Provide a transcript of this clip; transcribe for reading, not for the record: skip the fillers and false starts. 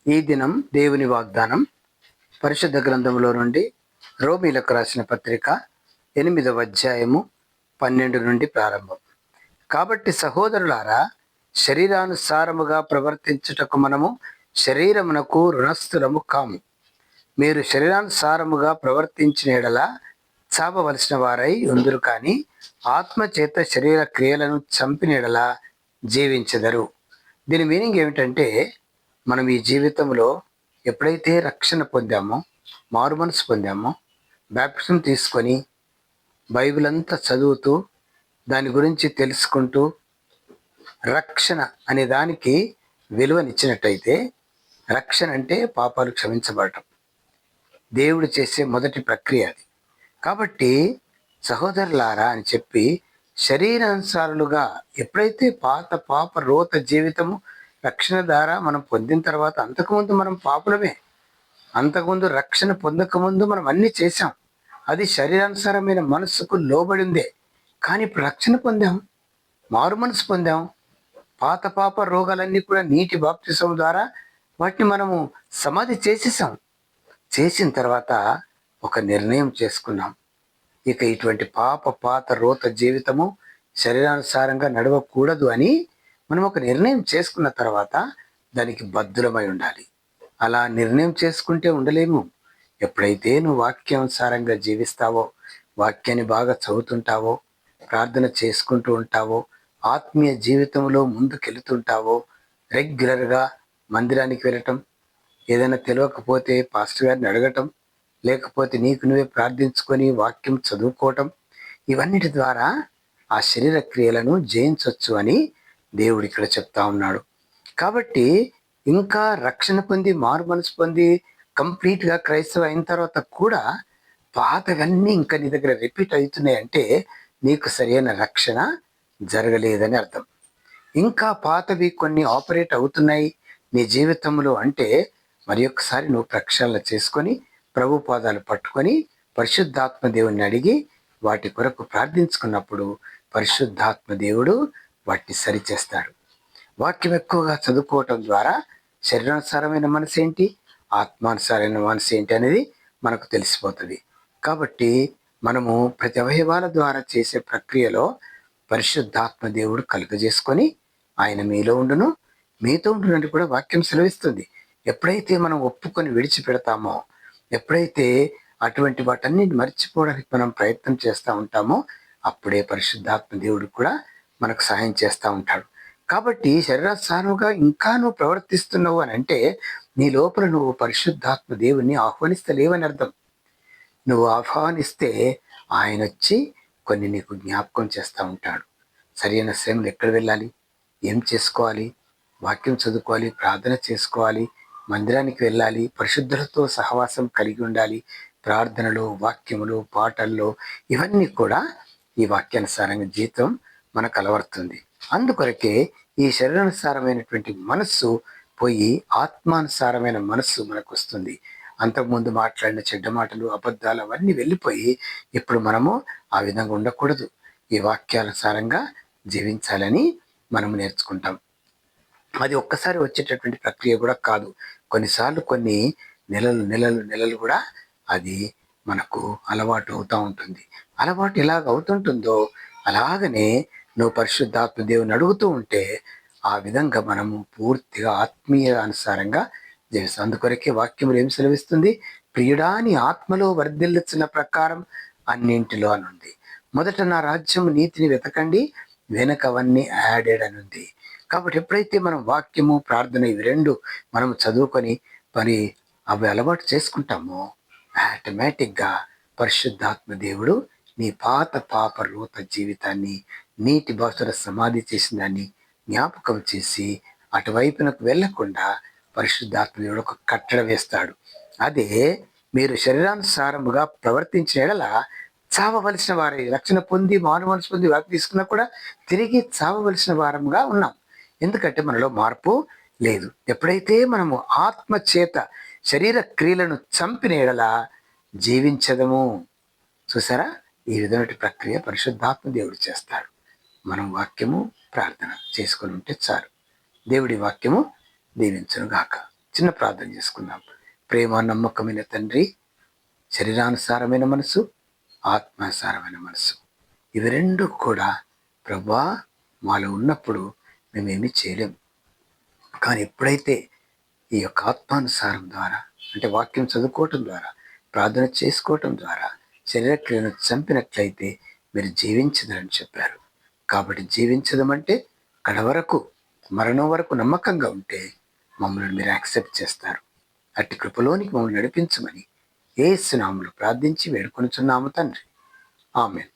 ఈ దినం దేవుని వాగ్దానం పరిశుద్ధ గ్రంథంలో నుండి రోమీలకు రాసిన పత్రిక 8వ అధ్యాయము 12 నుండి ప్రారంభం. కాబట్టి సహోదరులారా, శరీరానుసారముగా ప్రవర్తించుటకు మనము శరీరమునకు రుణస్థులము కాము. మీరు శరీరానుసారముగా ప్రవర్తించిన యెడల చావవలసిన వారై ఉందురు, కానీ ఆత్మచేత శరీర క్రియలను చంపిన యెడల జీవించెదరు. దీని మీనింగ్ ఏమిటంటే, మనం ఈ జీవితంలో ఎప్పుడైతే రక్షణ పొందామో, మారు మనసు పొందామో, బాప్టిజం తీసుకొని బైబిల్ అంతా చదువుతూ దాని గురించి తెలుసుకుంటూ రక్షణ అనే దానికి విలువనిచ్చినట్టయితే, రక్షణ అంటే పాపాలు క్షమించబడటం, దేవుడు చేసే మొదటి ప్రక్రియ అది. కాబట్టి సహోదరులారా అని చెప్పి శరీరానుసారులుగా ఎప్పుడైతే పాప రోత జీవితము రక్షణ ద్వారా మనం పొందిన తర్వాత, అంతకుముందు మనం పాపులమే, అంతకుముందు రక్షణ పొందకముందు మనం అన్నీ చేశాం, అది శరీరానుసారమైన మనస్సుకు లోబడిందే. కానీ ఇప్పుడు రక్షణ పొందాం, మారు మనసు పొందాం, పాప రోగాలన్నీ కూడా నీటి బాప్తిసం ద్వారా వాటిని మనము సమాధి చేసేసాం. చేసిన తర్వాత ఒక నిర్ణయం చేసుకున్నాం, ఇక ఇటువంటి పాత రోత జీవితము శరీరానుసారంగా నడవకూడదు అని మనం ఒక నిర్ణయం చేసుకున్న తర్వాత దానికి బద్ధులమై ఉండాలి. అలా నిర్ణయం చేసుకుంటే ఉండలేము. ఎప్పుడైతే నువ్వు వాక్యానుసారంగా జీవిస్తావో, వాక్యాన్ని బాగా చదువుతుంటావో, ప్రార్థన చేసుకుంటూ ఉంటావో, ఆత్మీయ జీవితంలో ముందుకెళ్తుంటావో, రెగ్యులర్గా మందిరానికి వెళ్ళటం, ఏదైనా తెలియకపోతే పాస్టర్ గారిని అడగటం, లేకపోతే నీకు నువ్వే ప్రార్థించుకొని వాక్యం చదువుకోవటం, ఇవన్నిటి ద్వారా ఆ శరీర క్రియలను జయించవచ్చు అని దేవుడు ఇక్కడ చెప్తా ఉన్నాడు. కాబట్టి ఇంకా రక్షణ పొంది మారు మనసు పొంది కంప్లీట్గా క్రైస్తవ అయిన తర్వాత కూడా పాతవన్నీ ఇంకా నీ దగ్గర రిపీట్ అవుతున్నాయంటే నీకు సరైన రక్షణ జరగలేదని అర్థం. ఇంకా పాతవి కొన్ని ఆపరేట్ అవుతున్నాయి నీ జీవితంలో అంటే మరి ఒక్కసారి నువ్వు ప్రక్షాళన చేసుకొని ప్రభు పాదాలు పట్టుకొని పరిశుద్ధాత్మ దేవుణ్ణి అడిగి వాటి కొరకు ప్రార్థించుకున్నప్పుడు పరిశుద్ధాత్మ దేవుడు వాటిని సరిచేస్తాడు. వాక్యం ఎక్కువగా చదువుకోవటం ద్వారా శరీరానుసారమైన మనసు ఏంటి, ఆత్మానుసారమైన మనసు ఏంటి అనేది మనకు తెలిసిపోతుంది. కాబట్టి మనము ప్రతి అవయవాల ద్వారా చేసే ప్రక్రియలో పరిశుద్ధాత్మ దేవుడు కలుగజేసుకొని ఆయన మీలో ఉండును, మీతో ఉండునని కూడా వాక్యం సెలవిస్తుంది. ఎప్పుడైతే మనం ఒప్పుకొని విడిచిపెడతామో, ఎప్పుడైతే అటువంటి వాటన్నిటిని మర్చిపోవడానికి మనం ప్రయత్నం చేస్తూ ఉంటామో, అప్పుడే పరిశుద్ధాత్మ దేవుడు కూడా మనకు సహాయం చేస్తూ ఉంటాడు. కాబట్టి శరీరానుసారంగా ఇంకా నువ్వు ప్రవర్తిస్తున్నావు అని అంటే నీ లోపల నువ్వు పరిశుద్ధాత్మ దేవుణ్ణి ఆహ్వానిస్తలేవని అర్థం. నువ్వు ఆహ్వానిస్తే ఆయన వచ్చి కొన్ని నీకు జ్ఞాపకం చేస్తూ ఉంటాడు. సరైన శ్రమలు ఎక్కడ వెళ్ళాలి, ఏం చేసుకోవాలి, వాక్యం చదువుకోవాలి, ప్రార్థన చేసుకోవాలి, మందిరానికి వెళ్ళాలి, పరిశుద్ధులతో సహవాసం కలిగి ఉండాలి, ప్రార్థనలు, వాక్యములు, పాటల్లో ఇవన్నీ కూడా ఈ వాక్యానుసారంగా జీవితం మనకు అలవడుతుంది. అందుకొరకే ఈ శరీరానుసారమైనటువంటి మనస్సు పోయి ఆత్మానుసారమైన మనస్సు మనకు వస్తుంది. అంతకుముందు మాట్లాడిన చెడ్డ మాటలు, అబద్ధాలు అవన్నీ వెళ్ళిపోయి ఇప్పుడు మనము ఆ విధంగా ఉండకూడదు, ఈ వాక్యానుసారంగా జీవించాలని మనము నేర్చుకుంటాం. అది ఒక్కసారి వచ్చేటటువంటి ప్రక్రియ కూడా కాదు. కొన్నిసార్లు కొన్ని నెలలు కూడా అది మనకు అలవాటు అవుతూ ఉంటుంది. అలవాటు ఎలాగ అవుతుంటుందో అలాగనే నువ్వు పరిశుద్ధాత్మ దేవుని అడుగుతూ ఉంటే ఆ విధంగా మనము పూర్తిగా ఆత్మీయ అనుసారంగా జీవిస్తాం. అందుకొరకే వాక్యములు ఏం సెలవిస్తుంది, ప్రియుడాని ఆత్మలో వర్ధిల్లుచున్న ప్రకారం అన్నింటిలో అనుంది. మొదట నా రాజ్యం నీతిని వెతకండి, వెనకవన్నీ యాడెడ్ అనుంది. కాబట్టి ఎప్పుడైతే మనం వాక్యము, ప్రార్థన ఇవి రెండు మనం చదువుకొని మరి అవి అలవాటు చేసుకుంటామో ఆటోమేటిక్గా పరిశుద్ధాత్మ దేవుడు నీ పాప రోత జీవితాన్ని, నీటి బాసుర సమాధి చేసిన దాన్ని జ్ఞాపకం చేసి అటువైపునకు వెళ్లకుండా పరిశుద్ధాత్మ దేవుడు ఒక కట్టడ వేస్తాడు. అదే మీరు శరీరానుసారముగా ప్రవర్తించిన యెడల చావవలసిన వారి, రక్షణ పొంది మారు మనసు పొంది వాకి తీసుకున్నా కూడా తిరిగి చావవలసిన వారంగా ఉన్నాం. ఎందుకంటే మనలో మార్పు లేదు. ఎప్పుడైతే మనము ఆత్మ చేత శరీర క్రియలను చంపిన యెడల జీవించదము. చూసారా, ఈ విధమైన ప్రక్రియ పరిశుద్ధాత్మ దేవుడు చేస్తాడు. మనం వాక్యము, ప్రార్థన చేసుకొని ఉంటే చాలు. దేవుడి వాక్యము దీవించును గాక. చిన్న ప్రార్థన చేసుకుందాం. ప్రేమ నమ్మకమైన తండ్రి, శరీరానుసారమైన మనసు, ఆత్మానుసారమైన మనసు, ఇవి రెండు కూడా ప్రభువా మాలో ఉన్నప్పుడు మేమేమీ చేయలేం. కానీ ఎప్పుడైతే ఈ యొక్క ఆత్మానుసారం ద్వారా, అంటే వాక్యం చదువుకోవటం ద్వారా, ప్రార్థన చేసుకోవటం ద్వారా శరీరక్రియను చంపినట్లయితే మీరు జీవించదని చెప్పారు. కాబట్టి జీవించడం అంటే కడవరకు, మరణం వరకు నమ్మకంగా ఉంటే మమ్మల్ని మీరు యాక్సెప్ట్ చేస్తారు. అట్టి కృపలోనికి మమ్మల్ని నడిపించమని యేసు నామములో ప్రార్థించి వేడుకొనుచున్నాము తండ్రి. ఆమేన్.